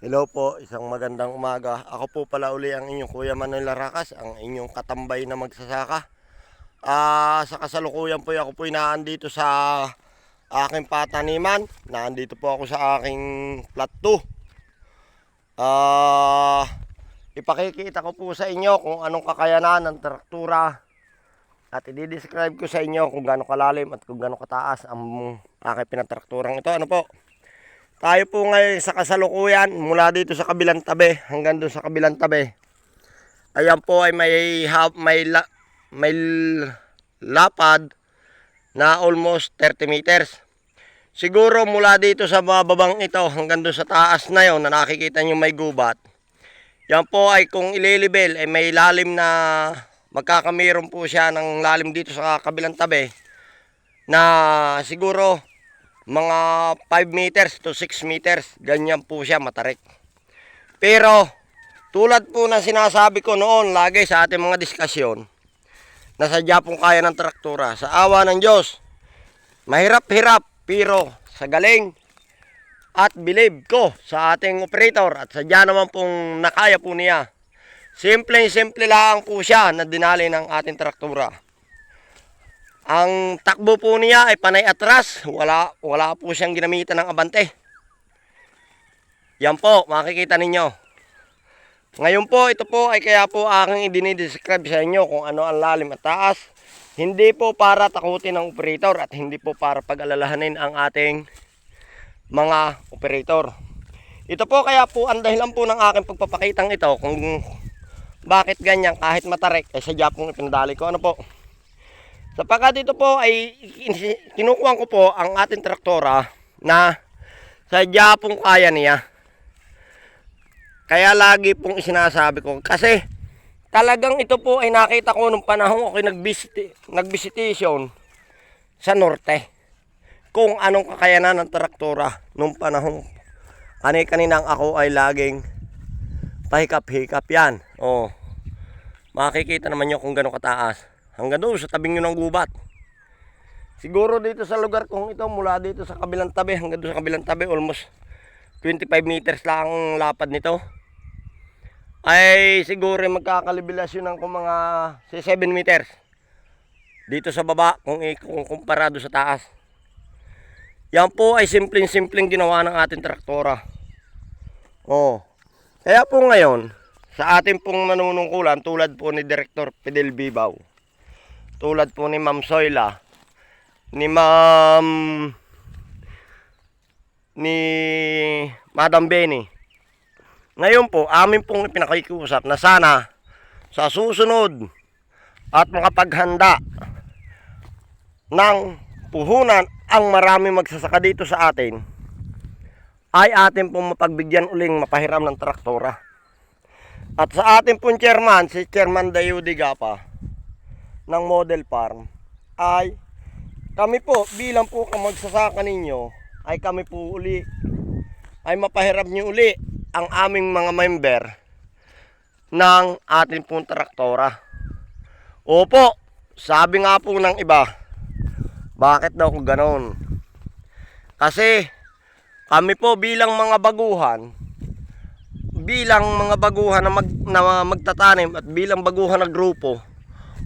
Hello po, isang magandang umaga. Ako po pala uli ang inyong Kuya Manuel Larakas, ang inyong katambay na magsasaka. Sa kasalukuyan po ako po naandito sa aking pataniman. Naandito po ako sa aking plot 2. Ipakikita ko po sa inyo kung anong kakayanan ng traktura at i-describe ko sa inyo kung gaano kalalim at kung gaano kataas ang aking pinatrakturang ito. Ano po? Tayo po ngayon sa kasalukuyan mula dito sa kabilang tabi hanggang doon sa kabilang tabi. Ayan po ay may lapad na almost 30 meters. Siguro mula dito sa babang ito hanggang doon sa taas na yon na nakikita nyo may gubat. Yan po ay kung ililibel ay may lalim na magkakamiron po siya ng lalim dito sa kabilang tabi na siguro mga 5 meters to 6 meters, ganyan po siya matarik. Pero tulad po na sinasabi ko noon lagi sa ating mga diskasyon, na sadya pong kaya ng traktura. Sa awa ng Diyos, mahirap-hirap pero sa galing at believe ko sa ating operator at sadya naman pong nakaya po niya. Simple lang po siya na dinali ng ating traktura. Ang takbo po niya ay panay atras, wala po siyang ginamitan ng abante. Yan po, makikita ninyo. Ngayon po, ito po ay kaya po aking i-describe sa inyo kung ano ang lalim at taas. Hindi po para takutin ang operator at hindi po para pag-alalahanin ang ating mga operator. Ito po kaya po ang dahilan po ng aking pagpapakitang ito kung bakit ganyan kahit matarik ay sadya pong ipinadali ko. Ano po? Sapagkat dito po ay kinukuha ko po ang ating traktora na sadya pong kaya niya. Kaya lagi pong isinasabi ko kasi talagang ito po ay nakita ko nung panahon ako nagbisitation sa norte. Kung anong kakayanan ng traktora nung panahon kaninang ako ay laging pahikap-hikap yan. Makikita naman nyo kung gano'ng kataas. Hanggang doon sa tabing yun ng gubat. Siguro dito sa lugar kong ito, mula dito sa kabilang tabi hanggang doon sa kabilang tabi, almost 25 meters lang ang lapad nito. Ay siguro magkakalibilasyon ng kung mga 7 meters. Dito sa baba kung kumpara doon sa taas. Yan po ay simpleng ginawa ng ating traktora. Kaya po ngayon, sa ating pong manunungkulan tulad po ni Director Fidel Bibaw, tulad po ni Ma'am Soyla, ni Madam Benny. Ngayon po, amin pong ipinakikiusap na sana sa susunod at makapaghanda ng puhunan ang marami magsasaka dito sa atin, ay atin pong mapagbigyan uling mapahiram ng traktora. At sa ating pong chairman, si Chairman Dayo Digapa, ng Model Farm, ay kami po bilang po magsasaka ninyo ay kami po uli ay mapahiram nyo uli ang aming mga member ng ating pong traktora. Opo, sabi nga po ng iba, bakit daw kung ganon? Kasi kami po bilang mga baguhan na magtatanim at bilang baguhan na grupo,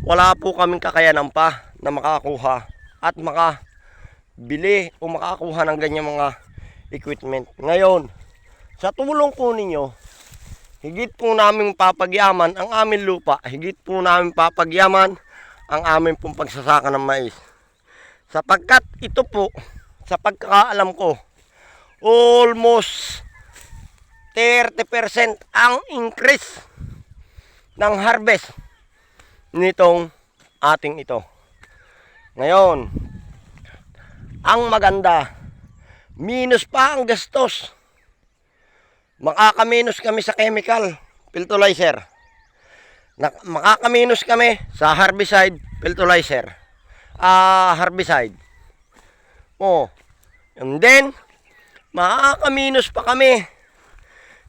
wala po kaming kakayanan pa na makakuha at makabili o makakuha ng ganyan mga equipment. Ngayon, sa tulong po ninyo, higit po namin papagyaman ang aming lupa, higit po namin papagyaman ang aming pong pagsasaka ng mais. Sapagkat ito po, sa pagkakaalam ko, almost 30% ang increase ng harvest nitong ating ito. Ngayon, ang maganda, minus pa ang gastos. Makakaminus kami sa chemical fertilizer. Makakaminus kami sa herbicide fertilizer. Herbicide. And then, makakaminus pa kami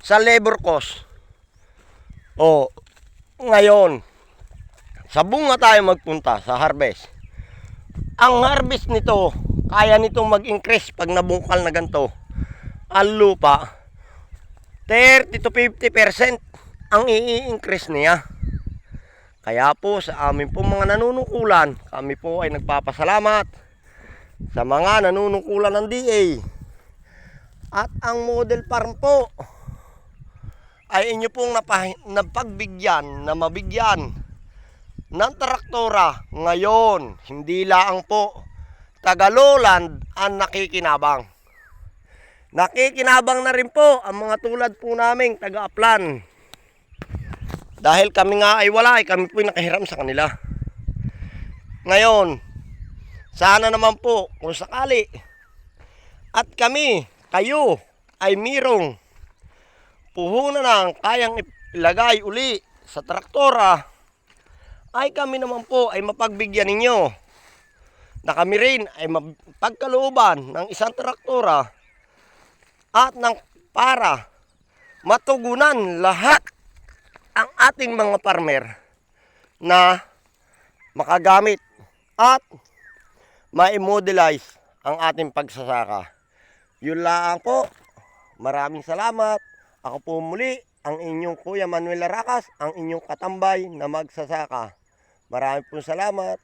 sa labor cost. Ngayon, sa bunga tayo magpunta sa harvest. Ang harvest nito, kaya nitong mag-increase pag nabungkal na ganito ang lupa 30 to 50% ang i-increase niya. Kaya po sa amin po mga nanunukulan, kami po ay nagpapasalamat sa mga nanunukulan ng DA. At ang model farm po ay inyo pong napagbigyan na mabigyan ng traktora ngayon. Hindi lang po Tagaloland ang nakikinabang. Nakikinabang na rin po ang mga tulad po naming taga-Aplan. Dahil kami nga ay wala, kami po nakahiram sa kanila. Ngayon, sana naman po kung sakali at kami, kayo, ay mirong puhunan ng kayang ilagay uli sa traktora, ay kami naman po ay mapagbigyan ninyo na kami rin ay mapagkalooban ng isang traktora at para matugunan lahat ang ating mga farmer na makagamit at ma-modelize ang ating pagsasaka. Yun lang po. Maraming salamat. Ako po muli ang inyong Kuya Manuel Aracas, ang inyong katambay na magsasaka. Maraming po salamat.